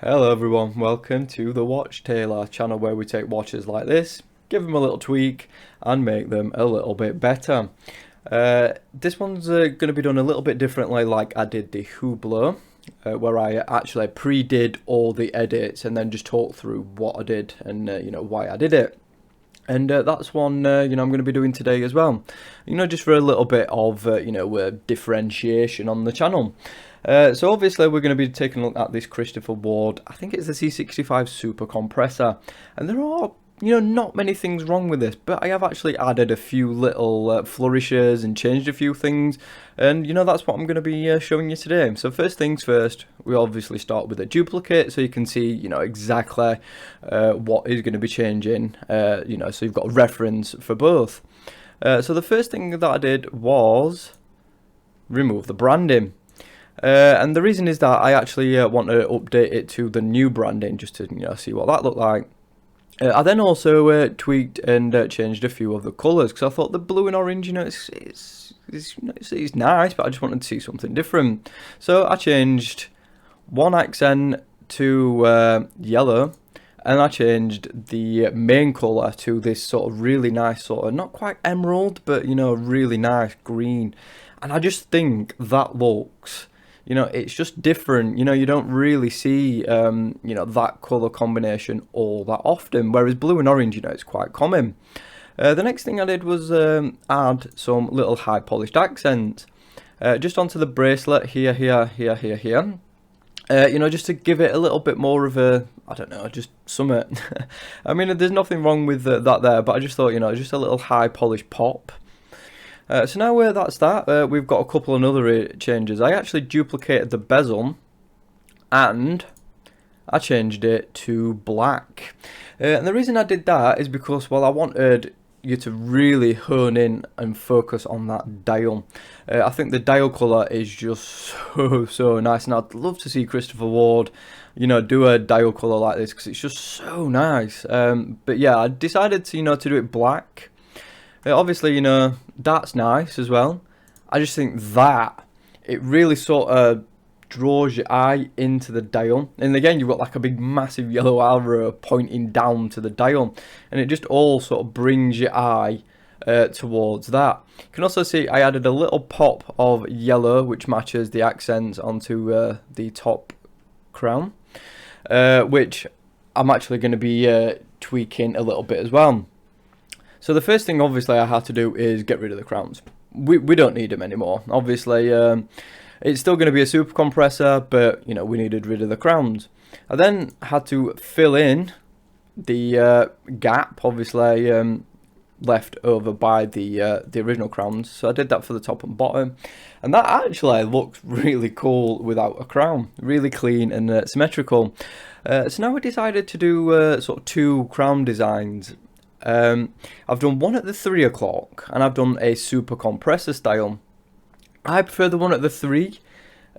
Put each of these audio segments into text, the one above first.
Hello everyone, welcome to the Watch Tailor channel where we take watches like this, give them a little tweak and make them a little bit better. This one's going to be done a little bit differently like I did the Hublot, where I actually pre-did all the edits and then just talked through what I did and why I did it. And that's one, I'm going to be doing today as well. Just for a little bit of, differentiation on the channel. So obviously we're going to be taking a look at this Christopher Ward, I think it's the C65 SuperCompressor. And there are, not many things wrong with this, but I have actually added a few little flourishes and changed a few things. And, that's what I'm going to be showing you today. So first things first, we obviously start with a duplicate so you can see, exactly what is going to be changing, so you've got a reference for both. So the first thing that I did was remove the branding. And the reason is that I actually want to update it to the new branding just to see what that looked like. I then also tweaked and changed a few of the colours because I thought the blue and orange, it's nice, but I just wanted to see something different. So I changed one accent to yellow, and I changed the main colour to this sort of really nice sort of, not quite emerald, but really nice green. And I just think that looks, it's just different. You don't really see, that colour combination all that often, whereas blue and orange, it's quite common. The next thing I did was add some little high polished accents, just onto the bracelet here, just to give it a little bit more of a, I don't know, just summit. I mean, there's nothing wrong with that there, but I just thought, just a little high polished pop. So now that's that, we've got a couple of other changes. I actually duplicated the bezel and I changed it to black. And the reason I did that is because, well, I wanted you to really hone in and focus on that dial. I think the dial colour is just so nice, and I'd love to see Christopher Ward, do a dial colour like this because it's just so nice. But yeah, I decided to, to do it black. Obviously, that's nice as well. I just think that it really sort of draws your eye into the dial. And again, you've got like a big massive yellow arrow pointing down to the dial. And it just all sort of brings your eye towards that. You can also see I added a little pop of yellow, which matches the accents onto the top crown. Which I'm actually going to be tweaking a little bit as well. So the first thing obviously I had to do is get rid of the crowns. We don't need them anymore. Obviously it's still going to be a super compressor, but we needed rid of the crowns. I then had to fill in the gap obviously left over by the original crowns. So I did that for the top and bottom, and that actually looks really cool without a crown. Really clean and symmetrical. So now I decided to do sort of two crown designs. I've done one at the 3 o'clock and I've done a super compressor style. I prefer the one at the 3,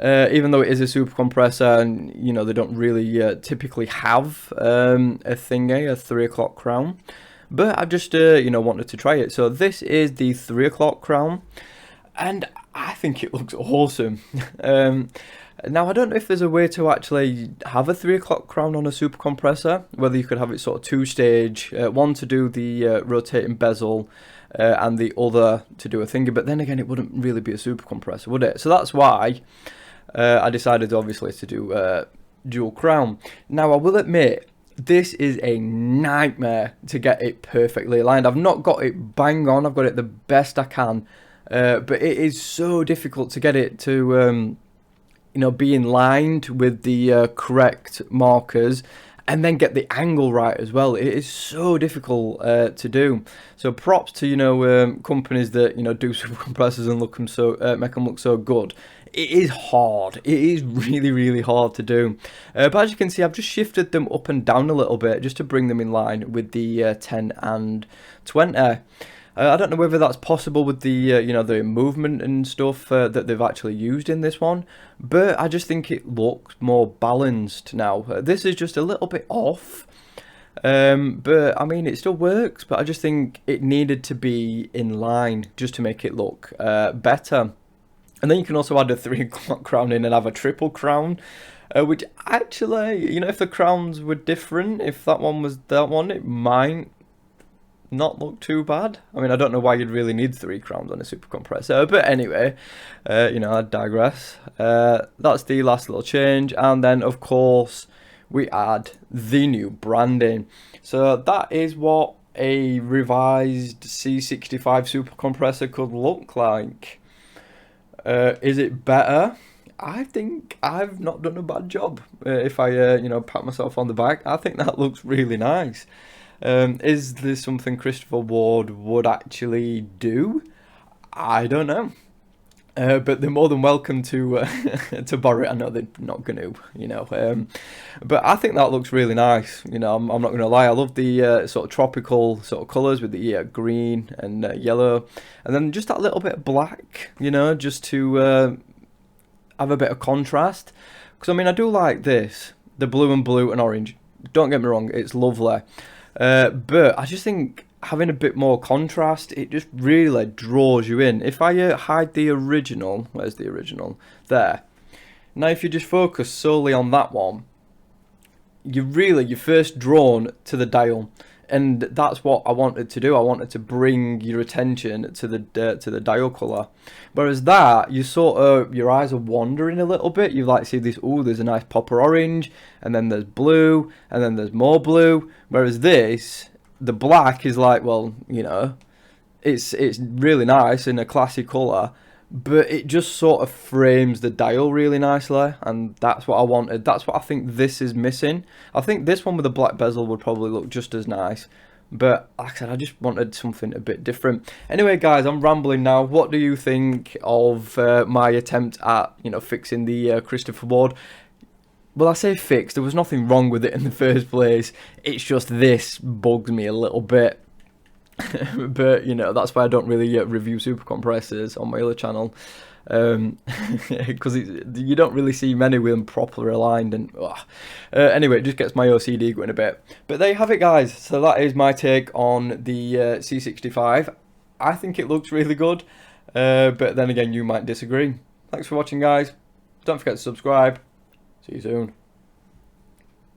even though it is a super compressor and they don't really typically have a 3 o'clock crown, but I've just wanted to try it. So this is the 3 o'clock crown and I think it looks awesome. Now, I don't know if there's a way to actually have a 3 o'clock crown on a super compressor, whether you could have it sort of two-stage, one to do the rotating bezel and the other to do a thingy, but then again, it wouldn't really be a super compressor, would it? So that's why I decided, obviously, to do dual crown. Now, I will admit, this is a nightmare to get it perfectly aligned. I've not got it bang on, I've got it the best I can, but it is so difficult to get it to being lined with the correct markers and then get the angle right as well. It is so difficult to do. So props to companies that do super compressors and make them look so good. It is hard. It is really hard to do. But as you can see, I've just shifted them up and down a little bit just to bring them in line with the 10 and 20. I don't know whether that's possible with the the movement and stuff that they've actually used in this one, but I just think it looks more balanced now. This is just a little bit off, but I mean it still works, but I just think it needed to be in line just to make it look better. And then you can also add a 3 o'clock crown in and have a triple crown. Which actually, you know, if the crowns were different, if that one was that one, it might not look too bad. I mean, I don't know why you'd really need 3 crowns on a super compressor, but anyway, you know, I digress. That's the last little change, and then of course we add the new branding. So that is what a revised C65 SuperCompressor could look like. Is it better? I think I've not done a bad job. If I, you know, pat myself on the back, I think that looks really nice. Is this something Christopher Ward would actually do? I don't know. But they're more than welcome to to borrow it. I know they're not going to, you know. But I think that looks really nice. You know, I'm not going to lie. I love the sort of tropical sort of colours with the green and yellow, and then just that little bit of black. You know, just to have a bit of contrast. Because I mean, I do like this, the blue and orange. Don't get me wrong, it's lovely. But I just think having a bit more contrast, it just really draws you in. If I hide the original, where's the original? There. Now if you just focus solely on that one, you're first drawn to the dial. And that's what I wanted to do. I wanted to bring your attention to the dial colour. Whereas that, you sort of, your eyes are wandering a little bit. You like see this, oh, there's a nice popper orange, and then there's blue, and then there's more blue. Whereas this, the black is like, well, you know, it's really nice in a classy colour, but it just sort of frames the dial really nicely, and that's what I wanted. That's what I think this is missing. I think this one with the black bezel would probably look just as nice, but like I said, I just wanted something a bit different. Anyway, guys, I'm rambling now. What do you think of my attempt at, you know, fixing the Christopher Ward? Well, I say fixed. There was nothing wrong with it in the first place. It's just this bugs me a little bit. But, you know, that's why I don't really review super compressors on my other channel. Because you don't really see many with them properly aligned. And anyway, it just gets my OCD going a bit. But there you have it, guys. So that is my take on the C65. I think it looks really good. But then again, you might disagree. Thanks for watching, guys. Don't forget to subscribe. See you soon.